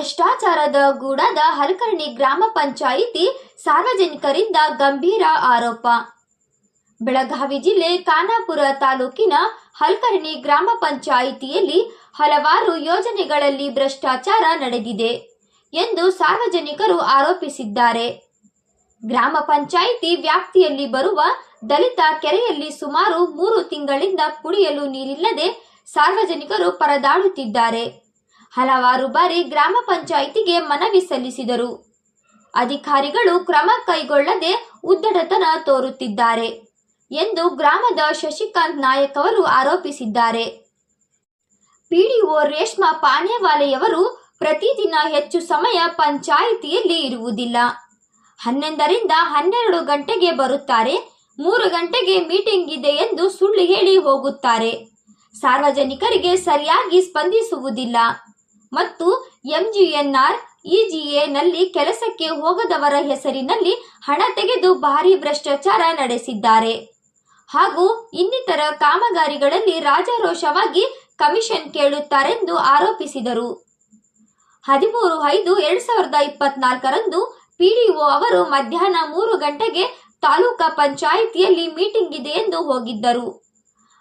ಭ್ರಷ್ಟಾಚಾರದ ಗೂಡಾದ ಹಲಕರ್ಣಿ ಗ್ರಾಮ ಪಂಚಾಯಿತಿ ಸಾರ್ವಜನಿಕರಿಂದ ಗಂಭೀರ ಆರೋಪ. ಬೆಳಗಾವಿ ಜಿಲ್ಲೆ ಖಾನಾಪುರ ತಾಲೂಕಿನ ಹಲಕರ್ಣಿ ಗ್ರಾಮ ಪಂಚಾಯಿತಿಯಲ್ಲಿ ಹಲವಾರು ಯೋಜನೆಗಳಲ್ಲಿ ಭ್ರಷ್ಟಾಚಾರ ನಡೆದಿದೆ ಎಂದು ಸಾರ್ವಜನಿಕರು ಆರೋಪಿಸಿದ್ದಾರೆ. ಗ್ರಾಮ ಪಂಚಾಯಿತಿ ವ್ಯಾಪ್ತಿಯಲ್ಲಿ ಬರುವ ದಲಿತ ಕೆರೆಯಲ್ಲಿ ಸುಮಾರು 3 ತಿಂಗಳಿಂದ ಕುಡಿಯಲು ನೀರಿಲ್ಲದೆ ಸಾರ್ವಜನಿಕರು ಪರದಾಡುತ್ತಿದ್ದಾರೆ. ಹಲವಾರು ಬಾರಿ ಗ್ರಾಮ ಪಂಚಾಯಿತಿಗೆ ಮನವಿ ಸಲ್ಲಿಸಿದರು. ಅಧಿಕಾರಿಗಳು ಕ್ರಮ ಕೈಗೊಳ್ಳದೆ ಉದ್ದಟತನ ತೋರುತ್ತಿದ್ದಾರೆ ಎಂದು ಗ್ರಾಮದ ಶಶಿಕಾಂತ್ ನಾಯಕ್ ಅವರು ಆರೋಪಿಸಿದ್ದಾರೆ. ಪಿಡಿಒ ರೇಷ್ಮಾ ಪಾನೇವಾಲೆಯವರು ಪ್ರತಿದಿನ ಹೆಚ್ಚು ಸಮಯ ಪಂಚಾಯಿತಿಯಲ್ಲಿ ಇರುವುದಿಲ್ಲ. 11ರಿಂದ 12 ಗಂಟೆಗೆ ಬರುತ್ತಾರೆ. 3 ಗಂಟೆಗೆ ಮೀಟಿಂಗ್ ಇದೆ ಎಂದು ಸುಳ್ಳು ಹೇಳಿ ಹೋಗುತ್ತಾರೆ. ಸಾರ್ವಜನಿಕರಿಗೆ ಸರಿಯಾಗಿ ಸ್ಪಂದಿಸುವುದಿಲ್ಲ ಮತ್ತು ಎಂಜಿಎನ್ಆರ್ ಇಜಿಎ ನಲ್ಲಿ ಕೆಲಸಕ್ಕೆ ಹೋಗದವರ ಹೆಸರಿನಲ್ಲಿ ಹಣ ತೆಗೆದು ಭಾರಿ ಭ್ರಷ್ಟಾಚಾರ ನಡೆಸಿದ್ದಾರೆ ಹಾಗೂ ಇನ್ನಿತರ ಕಾಮಗಾರಿಗಳಲ್ಲಿ ರಾಜಾರೋಷವಾಗಿ ಕಮಿಷನ್ ಕೇಳುತ್ತಾರೆಂದು ಆರೋಪಿಸಿದರು. 13/5/2024ರಂದು ಪಿಡಿಒ ಅವರು ಮಧ್ಯಾಹ್ನ 3 ಗಂಟೆಗೆ ತಾಲೂಕಾ ಪಂಚಾಯಿತಿಯಲ್ಲಿ ಮೀಟಿಂಗ್ ಇದೆ ಎಂದು ಹೋಗಿದ್ದರು.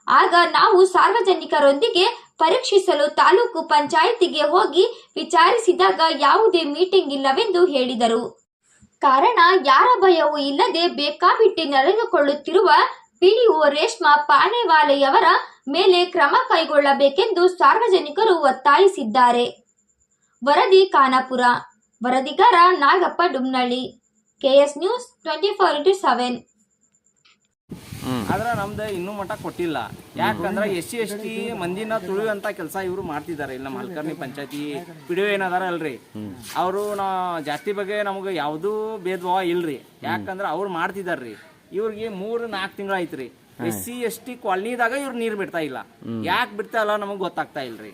ಆಗ ನಾವು ಸಾರ್ವಜನಿಕರೊಂದಿಗೆ ಪರೀಕ್ಷಿಸಲು ತಾಲೂಕು ಪಂಚಾಯಿತಿಗೆ ಹೋಗಿ ವಿಚಾರಿಸಿದಾಗ ಯಾವುದೇ ಮೀಟಿಂಗ್ ಇಲ್ಲವೆಂದು ಹೇಳಿದರು. ಕಾರಣ ಯಾರ ಭಯವೂ ಇಲ್ಲದೆ ಬೇಕಾಬಿಟ್ಟಿ ನಡೆದುಕೊಳ್ಳುತ್ತಿರುವ ಪಿಡಿಒ ರೇಷ್ಮಾ ಪಾನೇವಾಲೆಯವರ ಮೇಲೆ ಕ್ರಮ ಕೈಗೊಳ್ಳಬೇಕೆಂದು ಸಾರ್ವಜನಿಕರು ಒತ್ತಾಯಿಸಿದ್ದಾರೆ. ವರದಿ ಖಾನಾಪುರ. ವರದಿಗಾರ Nagappa Dumnalli, KS news 24x7. ಆದ್ರೆ ನಮ್ದು ಇನ್ನೂ ಮಟ್ಟ ಕೊಟ್ಟಿಲ್ಲ. ಯಾಕಂದ್ರೆ SC ST ಮಂದಿನ ತುಳಿಯುವಂತ ಕೆಲಸ ಇವರು ಮಾಡ್ತಿದ್ದಾರೆ. ಇಲ್ಲಿ ನಮ್ಮ ಹಲಕರ್ಣಿ ಪಂಚಾಯತಿ ಪಿಡಿಒ ಏನದಾರ ಅಲ್ರಿ, ಅವರು ಜಾತಿ ಬಗ್ಗೆ ನಮ್ಗೆ ಯಾವುದೂ ಭೇದ ಭಾವ ಇಲ್ರಿ. ಯಾಕಂದ್ರೆ ಅವ್ರು ಮಾಡ್ತಿದಾರ್ರಿ. ಇವ್ರಿಗೆ 3-4 ತಿಂಗಳು ಐತ್ರಿ. SC ST ಕಾಲನಿದಾಗ ಇವ್ರು ನೀರು ಬಿಡ್ತಾ ಇಲ್ಲ. ಯಾಕೆ ಬಿಡ್ತಾ ಇಲ್ಲ ನಮಗೆ ಗೊತ್ತಾಗ್ತಾ ಇಲ್ರಿ.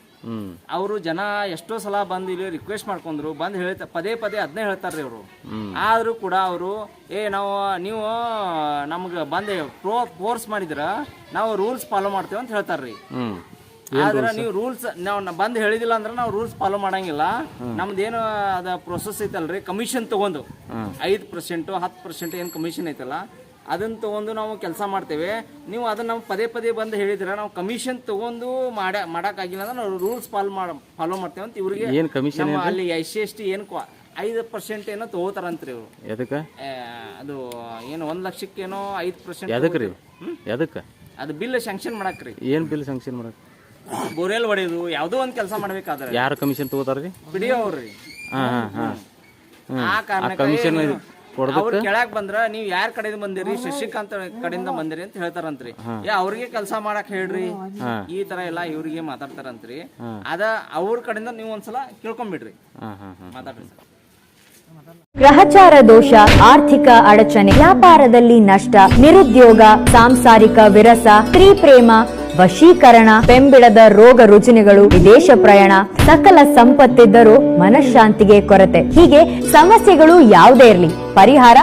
ಅವರು ಜನ ಎಷ್ಟೋ ಸಲ ಬಂದು ಇಲ್ಲಿ ರಿಕ್ವೆಸ್ಟ್ ಮಾಡ್ಕೊಂಡ್ರು, ಬಂದು ಪದೇ ಅದನ್ನೇ ಹೇಳ್ತಾರ್ರಿ ಅವರು. ಆದ್ರೂ ಕೂಡ ಅವರು ನೀವು ನಮ್ಗೆ ಬಂದು ಫೋರ್ಸ್ ಮಾಡಿದ್ರ ನಾವು ರೂಲ್ಸ್ ಫಾಲೋ ಮಾಡ್ತೇವೆ ಅಂತ ಹೇಳ್ತಾರ್ರಿ. ಆದ್ರೆ ನೀವು ರೂಲ್ಸ್ ನಾವು ಬಂದು ಹೇಳಿದಿಲ್ಲ ಅಂದ್ರೆ ನಾವು ರೂಲ್ಸ್ ಫಾಲೋ ಮಾಡಂಗಿಲ್ಲ. ನಮ್ದೇನು ಅದ ಪ್ರೊಸೆಸ್ ಐತಲ್ರಿ, ಕಮಿಷನ್ ತಗೊಂಡು 5% 10% ಏನು ಕಮಿಷನ್ ಐತಲ್ಲ ಅದನ್ನ ತಗೊಂಡು ನಾವು ಕೆಲಸ ಮಾಡ್ತೇವೆ. ನೀವು ಅದನ್ನ ನಾವು ಪದೇ ಬಂದು ಹೇಳಿದ್ರೆ ನಾವು ಕಮಿಷನ್ ತಗೊಂಡು ಮಾಡಕ್ಕಾಗಿಲ್ಲ ಅಂದ್ರೆ ನಾವು ರೂಲ್ಸ್ ಫಾಲೋ ಮಾಡ್ತೇವೆ ಅಂತ ಇವ್ರಿಗೆ ಅಲ್ಲಿ SC ST ಏನು 5% ಏನೋ ತಗೋತಾರಂತ್ರಿ ಇವರು. ಅದು ಏನು 1 ಲಕ್ಷಕ್ಕೇನೋ 5%. ಅದು ಬಿಲ್ ಸ್ಯಾಂಕ್ಷನ್ ಮಾಡಕ್ರಿ. ಏನ್ ಬಿಲ್ ಸ್ಯಾಂಕ್ಷನ್ ಮಾಡಕ್? ಬೋರ್ವೆಲ್ ಹೊಡೆಯೋದು ಯಾವುದೋ ಒಂದು ಕೆಲಸ ಮಾಡ್ಬೇಕಾದ್ರೆ ಯಾರು ಕಮಿಷನ್ ತಗೋತಾರ್ರಿ? ಪಿಡಿಒ ಅವ್ರಿ. ಆ ಕಾರಣಕ್ಕೆ ಅವ್ರು ಕೆಳಗ್ ಬಂದ್ರ ನೀವು ಯಾರ ಕಡೆಯಿಂದ ಬಂದಿರಿ, ಶಶಿಕಾಂತ್ ಕಡೆಯಿಂದ ಬಂದಿರಿ ಅಂತ ಹೇಳ್ತಾರಂತ್ರಿ. ಅವ್ರಿಗೆ ಕೆಲಸ ಮಾಡಕ್ ಹೇಳ್ರಿ, ಈ ತರ ಎಲ್ಲ ಇವ್ರಿಗೆ ಮಾತಾಡ್ತಾರಂತ್ರಿ. ಅದ ಅವ್ರ ಕಡೆಯಿಂದ ನೀವು ಒಂದ್ಸಲ ಕೇಳ್ಕೊಂಡ್ಬಿಡ್ರಿ, ಮಾತಾಡ್ರಿ. ಗ್ರಹಚಾರ ದೋಷ, ಆರ್ಥಿಕ ಅಡಚಣೆ, ವ್ಯಾಪಾರದಲ್ಲಿ ನಷ್ಟ, ನಿರುದ್ಯೋಗ, ಸಾಂಸಾರಿಕ ವಿರಸ, ಸ್ತ್ರೀ ಪ್ರೇಮ, ವಶೀಕರಣ, ಬೆಂಬಿಡದ ರೋಗ ರುಜಿನಗಳು, ವಿದೇಶ ಪ್ರಯಾಣ, ಸಕಲ ಸಂಪತ್ತಿದ್ದರೂ ಮನಃಶಾಂತಿಗೆ ಕೊರತೆ, ಹೀಗೆ ಸಮಸ್ಯೆಗಳು ಯಾವುದೇ ಇರಲಿ ಪರಿಹಾರ